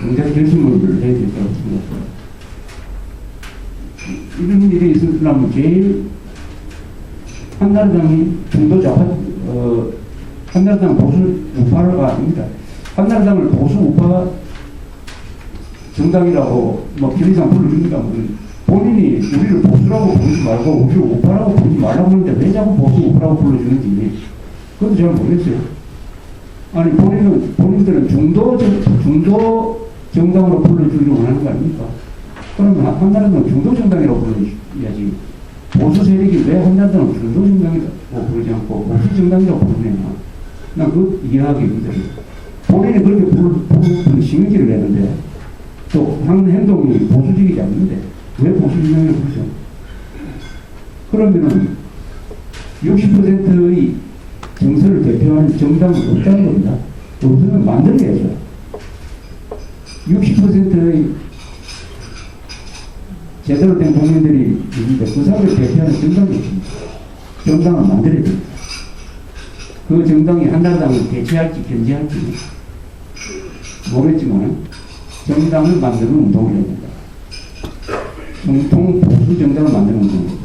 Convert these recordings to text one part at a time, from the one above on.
굉장히 결심을 해야 된다고 생각합니다. 이런 일이 있으려면 제일 한나라당이 중도 좌파, 한나라당 보수 우파가 아닙니다. 한나라당을 보수 우파 정당이라고 뭐 기리상 불러줍니다. 본인이 우리를 보수라고 부르지 말고 우리를 우파라고 부르지 말라고 하는데 왜 자꾸 보수 우파라고 불러주는지 그것도 잘 모르겠어요. 아니 본인들은 중도 정당으로 불러주려고 하는 거 아닙니까? 그러면 한나라당은 중도 정당이라고 불러야지. 보수 세력이 왜 한나라당은 중도 정당이라고 부르지 않고 보수 정당이라고 부르냐. 난 그 이해하기 힘들어요. 본인이 그렇게 부르는 시민기를 내는데 또 하는 행동이 보수적이지 않는데 왜 보수 정당이라고 부르죠? 그러면은 60%의 정서를 대표하는 정당은 없다는 겁니다. 없으면 만들어야죠. 60%의 제대로 된 국민들이 있는데 그 사람을 대표하는 정당이 있습니다. 정당을 만들어야 됩니다. 그 정당이 한나라당을 대체할지 견제할지 모르겠지만 정당을 만드는 운동을 해야 된다. 정통 보수 정당을 만드는 운동입니다.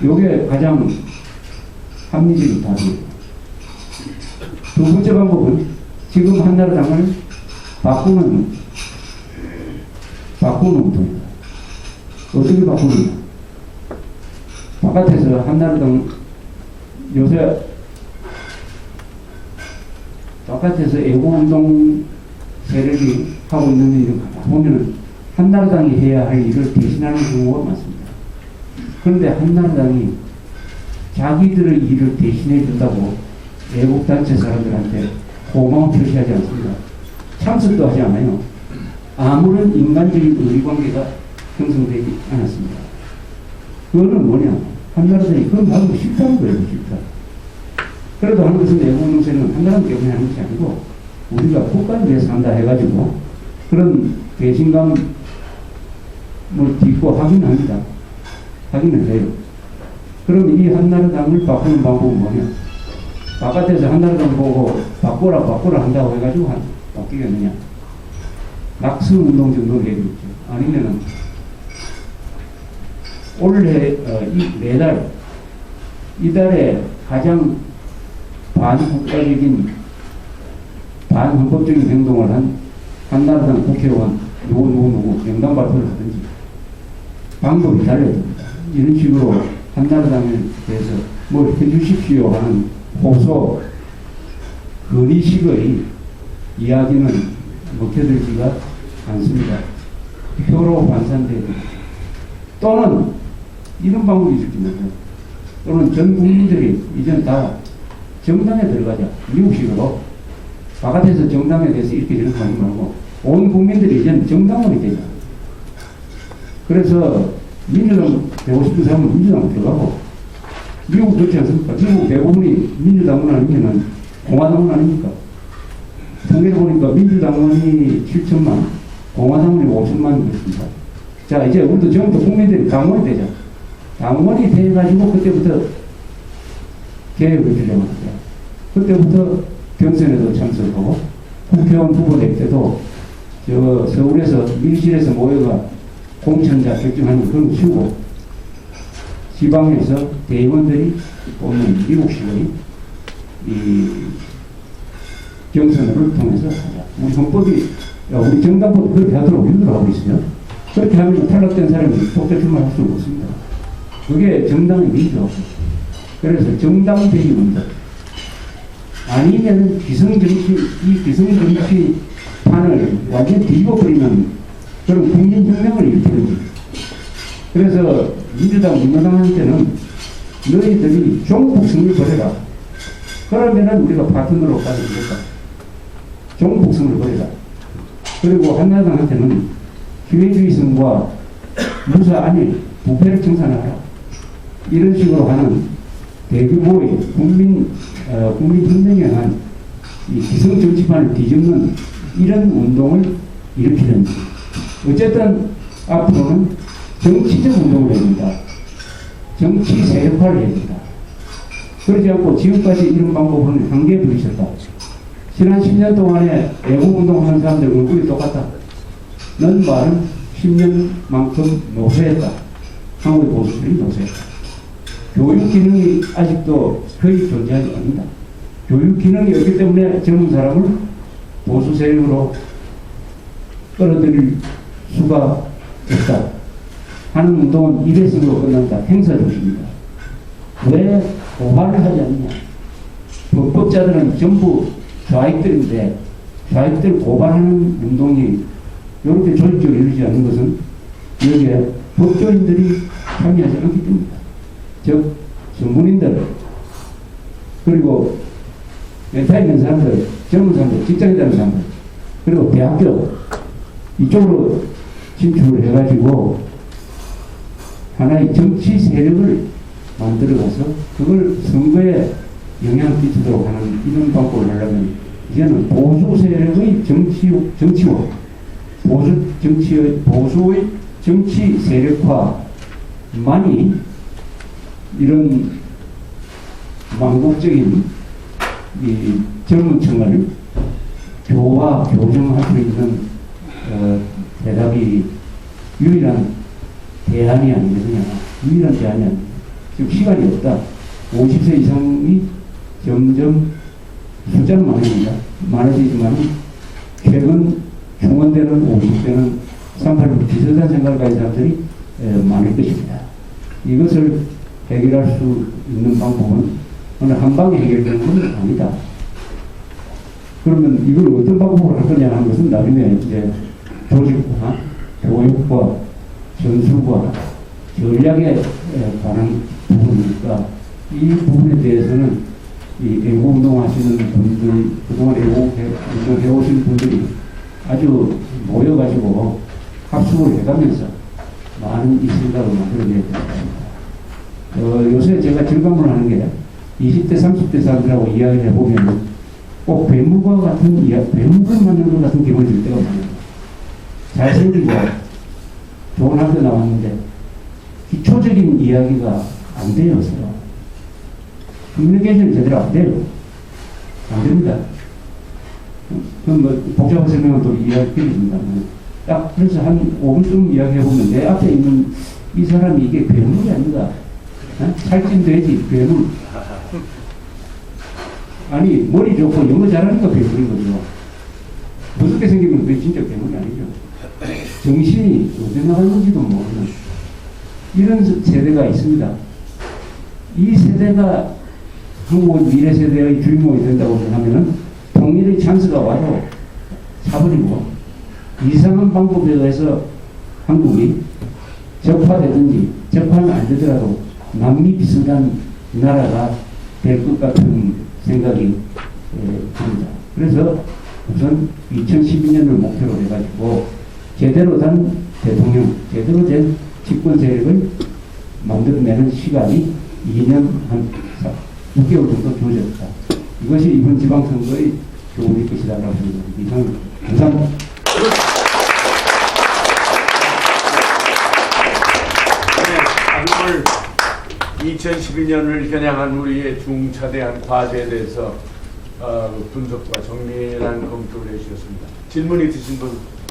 이게 가장 합리적인 답입니다. 두 번째 방법은 지금 한나라당을 바꾸는 운동입니다. 어떻게 바꾸느냐. 바깥에서 한나라당 요새 바깥에서 애국운동 세력이 하고 있는 일을 보면 한나라당이 해야 할 일을 대신하는 경우가 많습니다. 그런데 한나라당이 자기들의 일을 대신해 준다고 애국단체 사람들한테 고마움 표시하지 않습니다. 참석도 하지 않아요. 아무런 인간적인 의리관계가 형성되지 않았습니다. 그거는 뭐냐? 한나라당이 그건 하고 싫다는 거예요. 싫다. 그래도 하는 것은 애국운동세는 한나라당 때문에 하는 것이 아니고 우리가 국가를 위해서 한다 해가지고 그런 배신감을 딛고 하긴 합니다. 하기는 해요. 그럼 이 한나라당을 바꾸는 방법은 뭐냐? 바깥에서 한나라당 보고 바꾸라 한다고 해가지고 바뀌겠느냐? 낙선운동 정도는 해야겠죠. 아니면은 올해 매달 이달에 가장 반국가적인 반헌법적인 행동을 한 한나라당 국회의원 누구 명단 발표를 하든지 방법이 달라야 됩니다. 이런 식으로 한나라당에 대해서 뭘 해주십시오 하는 호소 거리식의 이야기는 먹혀들지가 않습니다. 표로 환산돼야 됩니다. 또는 이런 방법이 있을지 몰라요. 또는 전 국민들이 이제는 다 정당에 들어가자. 미국식으로 바깥에서 정당에 대해서 이렇게 저렇게 하지 말고 온 국민들이 이제는 정당원이 되자. 그래서 민주당 되고 싶은 사람은 민주당 들어가고 미국 그렇지 않습니까? 미국 대부분이 민주당원 아니면 공화당원 아닙니까? 통계를 보니까 민주당원이 7천만, 공화당원이 5천만 그렇습니다. 자, 이제 우리도 전부 국민들이 당원이 되자. 당원이 돼가지고 그때부터 개혁을 주려고 합니다. 그때부터 경선에도 참석하고 국회의원 후보 낼 때도 저 서울에서 밀실에서 모여가 공천자 결정하는 그런 거 치우고 지방에서 대의원들이 뽑는 미국식의 이 경선을 통해서 하자. 우리 헌법이 우리 정당법이 그렇게 하도록 유도를 하고 있어요. 그렇게 하면 탈락된 사람이 독재출마할 수 없습니다. 그게 정당의 민주화고. 그래서 정당 대의 문제. 아니면 이 기성정치판을 완전히 뒤집어버리는 그런 국민혁명을 일으키는. 그래서 민주당한테는 너희들이 종북성을 버려라. 그러면은 우리가 파트너로 가도 되겠다. 종북성을 버려라. 그리고 한나라당한테는 기회주의성과 무사 안일, 부패를 청산하라. 이런 식으로 하는 대규모의 국민혁명에 의한 이 기성정치판을 뒤집는 이런 운동을 일으키는. 어쨌든 앞으로는 정치적 운동을 해야 된다. 정치 세력화를 해야 된다. 그러지 않고 지금까지 이런 방법은 한계에 부딪혔다. 지난 10년 동안에 애국운동하는 사람들 얼굴이 똑같다. 넌 말은 10년만큼 노쇠했다. 한국의 보수들이 노쇠했다. 교육 기능이 아직도 거의 존재하지 않는다. 교육 기능이 없기 때문에 젊은 사람을 보수 세력으로 끌어들일 수가 없다 하는 운동은 이래서도 끝난다. 행사 조직입니다. 왜 고발을 하지 않느냐. 법법자들은 전부 좌익들인데 좌익들 고발하는 운동이 이렇게 조직적으로 이루어지지 않는 것은 여기에 법조인들이 참여하지 않기 때문입니다. 즉 전문인들 그리고 멘탈 있는 사람들, 젊은 사람들, 직장에 다니는 사람들 그리고 대학교 이쪽으로 진출을 해가지고 하나의 정치 세력을 만들어가서 그걸 선거에 영향을 끼치도록 하는 이런 방법을 하려면 이제는 보수 세력의 정치와 보수의 정치 세력화만이 이런 망국적인 이 젊은 층을 교정할 수 있는 대답이 유일한 대안이 아니겠느냐. 유일한 대안이 아니냐. 지금 시간이 없다. 50세 이상이 점점 숫자는 많아지지만 최근 중원되는 50대는 386 비슷한 생각을 가진 사람들이 많을 것입니다. 이것을 해결할 수 있는 방법은 어느 한 방에 해결되는 건 아니다. 그러면 이걸 어떤 방법으로 할 거냐 하는 것은 나중에 이제 조직과 교육과 전술과 전략에 관한 부분이니까 이 부분에 대해서는 이 애국운동 하시는 분들, 그동안 애국운동 해오신 분들이 아주 모여가지고 합숙을 해가면서 많은 이 생각을 만들어내야 됩니다. 요새 제가 질감을 하는 게 20대, 30대 사람들하고 이야기를 해보면 꼭 배무과 같은 배무를 만드는 것 같은 기분이 들 때가 많아요. 잘생기고 좋은 학교 나왔는데 기초적인 이야기가 안 돼요. 서로. 커뮤니케이션이 제대로 안 돼요. 안 됩니다. 그럼 뭐 복잡한 설명은 또 이야기 드립니다. 딱 그래서 한 5분쯤 이야기해보면 내 앞에 있는 이 사람이 이게 괴물이 아닌가. 살찐 돼지 괴물. 아니 머리 좋고 영어 잘하니까 괴물인 거죠. 무섭게 생기면 그게 진짜 괴물이 아니죠. 정신이 어디 나갔는지도 모르는 이런 세대가 있습니다. 이 세대가 한국 미래 세대의 주인공이 된다고 하면은 통일의 찬스가 와도 차버리고 이상한 방법에 의해서 한국이 적화되든지 적화는 안 되더라도 남미 비슷한 나라가 될 것 같은 생각이 듭니다. 그래서 우선 2012년을 목표로 해가지고 제대로 된 대통령, 제대로 된 집권 세력을 만들어내는 시간이 2년 한 6개월 정도 주어졌다. 이것이 이번 지방선거의 교훈일 것이다라고 생각합니다. 이상, 감사합니다. 오늘 2012년을 겨냥한 우리의 중차대한 과제에 대해서 분석과 정밀한 검토를 해주셨습니다. 질문 있으신 분